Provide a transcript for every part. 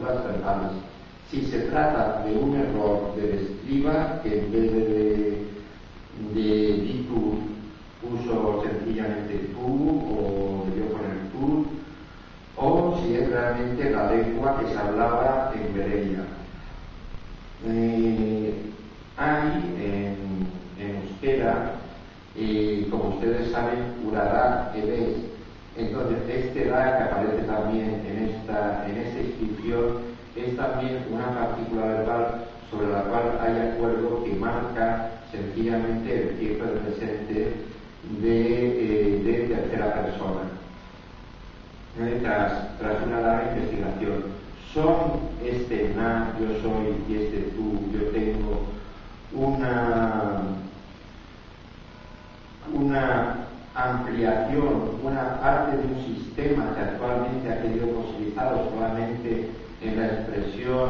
dudas verbales. Si se trata de un error del escriba, que en vez de di tú puso sencillamente tú o debió poner tú, o si es realmente la lengua que se hablaba en Bereia. Hay en euskera, como ustedes saben, urará, eres. Entonces, este da que aparece también en esta inscripción es también una partícula verbal sobre la cual hay acuerdo que marca sencillamente el tiempo del presente de tercera persona. Tras una larga investigación, son este na, yo soy, y este tú, yo tengo, una ampliación, una parte de un sistema que actualmente ha quedado posibilitado solamente en la expresión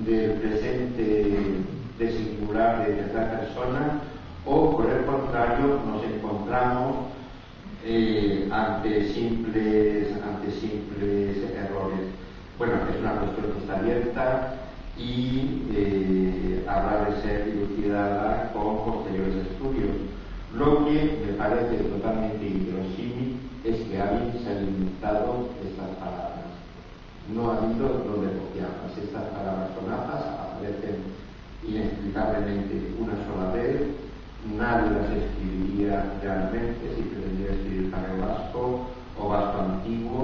del presente de singular de tercera persona, o por el contrario nos encontramos ante simples errores. Bueno, es una cuestión que está abierta y habrá de ser dilucidada con posteriores estudios. Lo que me parece totalmente inverosímil es que alguien se haya inventado estas palabras. No ha habido donde copiarlas. Estas palabras sonazas aparecen inexplicablemente una sola vez. Nadie las escribiría realmente. Si pretendía escribir careo vasco o vasco antiguo,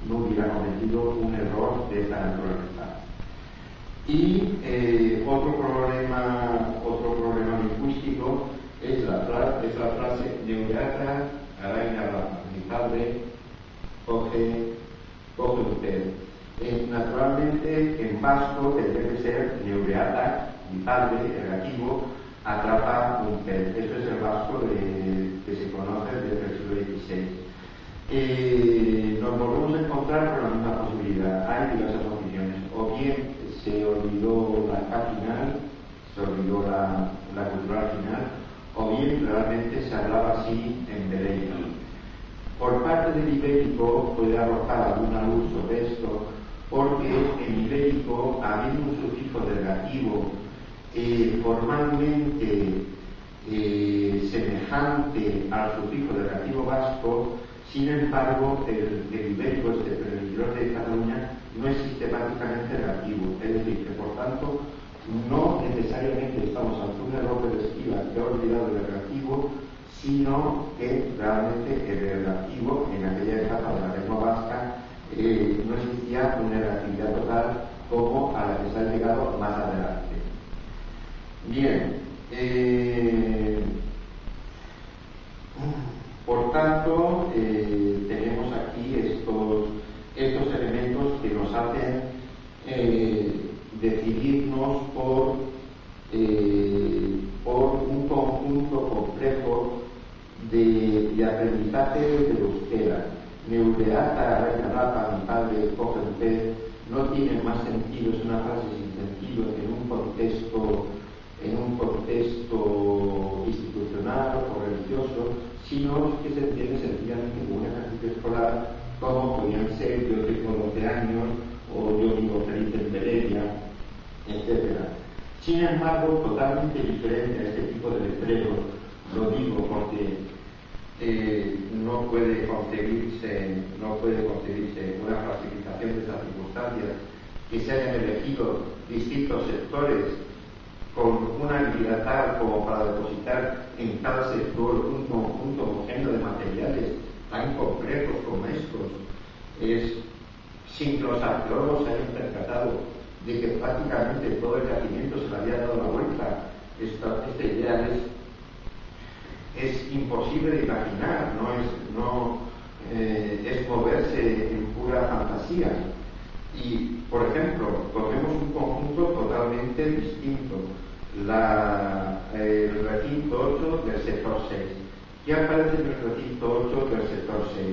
no hubiera cometido un error de esta naturaleza. Y otro problema lingüístico es la frase neureata araña mi padre coge usted. Naturalmente en vasco tendría que ser neureata mi padre, negativo, atrapa un pez. Eso es el vasco que se conoce desde el siglo XVI. Nos volvemos a encontrar con la misma posibilidad. Hay diversas opiniones. O bien se olvidó la K final, se olvidó la cultural final, o bien realmente se hablaba así en Bereia. Por parte del ibérico puede arrojar alguna luz sobre esto, porque en ibérico, habiendo un sufijo derogativo formalmente semejante al sufijo derogativo vasco, sin embargo, el ibérico, el interior de Cataluña, no es sistemáticamente negativo. Es decir, que por tanto, no necesariamente estamos ante un error del escriba que ha olvidado el relativo, sino que realmente el relativo en aquella etapa de la lengua vasca no existía una relatividad total como a la que se ha llegado más adelante. Bien, por tanto, tenemos aquí estos elementos que nos hacen decidirnos por un conjunto complejo de aprendizaje del euskera. Neureata, regalapa, mi padre, coge el pez, no tiene más sentido, es una frase sin sentido en un contexto institucional o religioso, sino que se entiende sencillamente como un ejercicio escolar, como podían ser yo tengo 12 años o yo vivo feliz en Bereia, etc. Sin embargo, totalmente diferente a este tipo de letreros, lo digo porque no puede concebirse una clasificación de estas circunstancias, que se hayan elegido distintos sectores con una habilidad tal como para depositar en cada sector un conjunto homogéneo de materiales tan complejos como estos, sin que los arqueólogos hayan percatado de que prácticamente todo el yacimiento se le había dado la vuelta. Esta idea es imposible de imaginar, es moverse en pura fantasía. Y, por ejemplo, tomemos un conjunto totalmente distinto, el recinto 8 del sector 6. ¿Qué aparece en el recinto 8 del sector 6?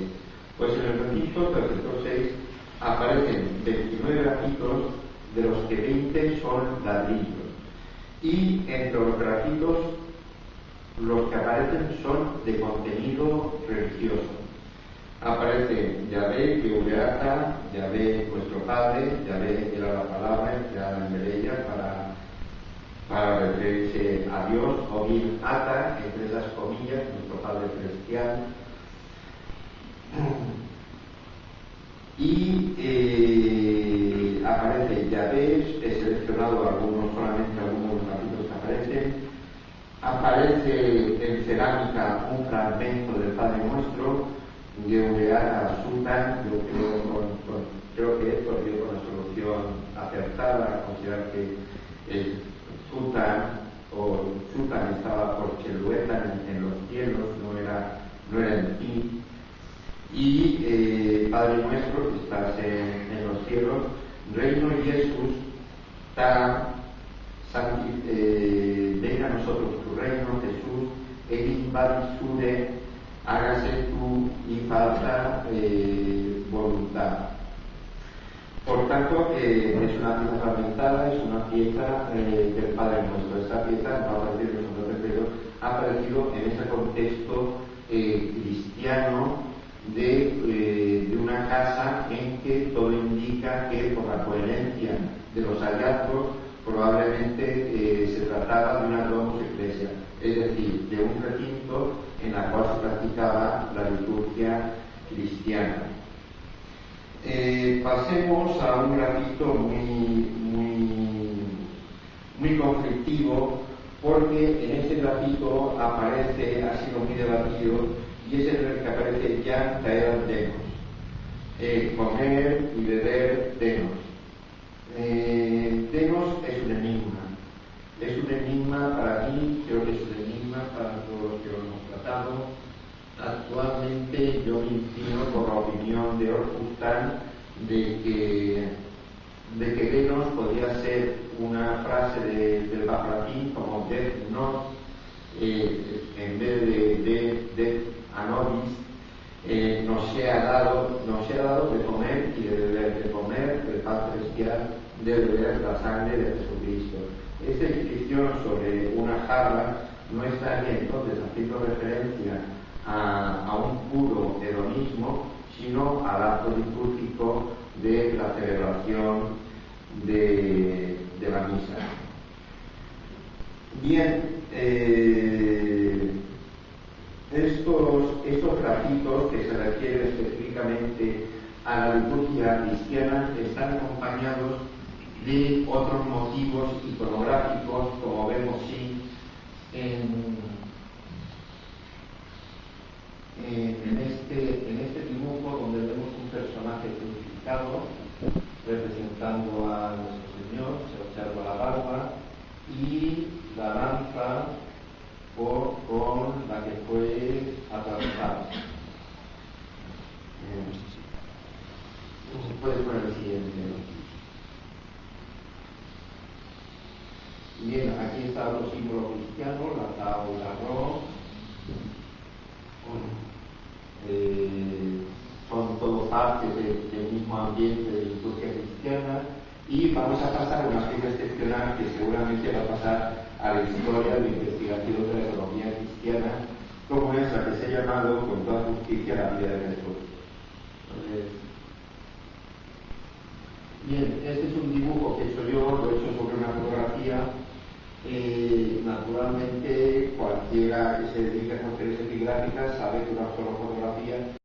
Pues en el recinto del sector 6 aparecen 29 grafitos, de los que 20 son ladrillos. Y entre los grafitos, los que aparecen son de contenido religioso. Aparece Yahvé, Yehubeata, Yahvé nuestro Padre, Yahvé era la palabra creada en Bereya para referirse a Dios, o bien Ata, entre esas comillas, nuestro Padre Celestial. Y aparece Yahvé, he seleccionado solamente algunos capítulos que aparecen. Aparece en cerámica un fragmento del Padre Nuestro, Yehubeata Sultan. Yo creo que esto dio con la solución acertada, considerar que el Sultan estaba por Chelueta en los cielos, no era en ti. Y Padre Nuestro, que estás en los cielos, Reino Jesús, venga a nosotros tu reino, Jesús, Egin Badisure, hágase tu y falta voluntad. Por tanto, es una pieza fragmentada, es una pieza del Padre Nuestro. Esta pieza no ha aparecido en nosotros, pero ha aparecido en ese contexto cristiano de una casa en que todo indica que, por la coherencia de los hallazgos, probablemente se trataba de una domus ecclesia, es decir, de un recinto en la cual se practicaba la liturgia cristiana. Pasemos a un grafito muy conflictivo, porque en este grafito ha sido muy debatido, y es el que aparece ya caer denos, comer y beber denos. Denos es un enigma para mí, creo que es un enigma para todos los que lo hemos tratado. Actualmente yo me inclino por la opinión de Orkustan de que denos podría ser una frase del Bafratín como death nos, en vez de anobis, nos se ha dado de comer y de beber, de comer el pan celestial, de beber la sangre de Jesucristo. Esta inscripción sobre una jarra no estaría entonces haciendo referencia a un puro hedonismo, sino al acto litúrgico de la celebración de la misa. Bien, estos grafitos que se refieren específicamente a la liturgia cristiana están acompañados de otros motivos iconográficos, como vemos en este dibujo, donde vemos un personaje crucificado representando a nuestro Señor. Se observa la barba y la lanza con la que fue atravesado. Se puede poner el siguiente. Bien, aquí está otro símbolo cristiano, la tau y la ro. Son todo partes del mismo ambiente de liturgia cristiana, y vamos a pasar a una pieza excepcional que seguramente va a pasar a la historia de investigación de la economía cristiana, como es la que se ha llamado con toda justicia la vida de Jesús. Entonces, bien, este es un dibujo que he hecho yo, lo he hecho sobre una fotografía. Naturalmente, cualquiera que se dedique a conferencias epigráficas sabe que una foto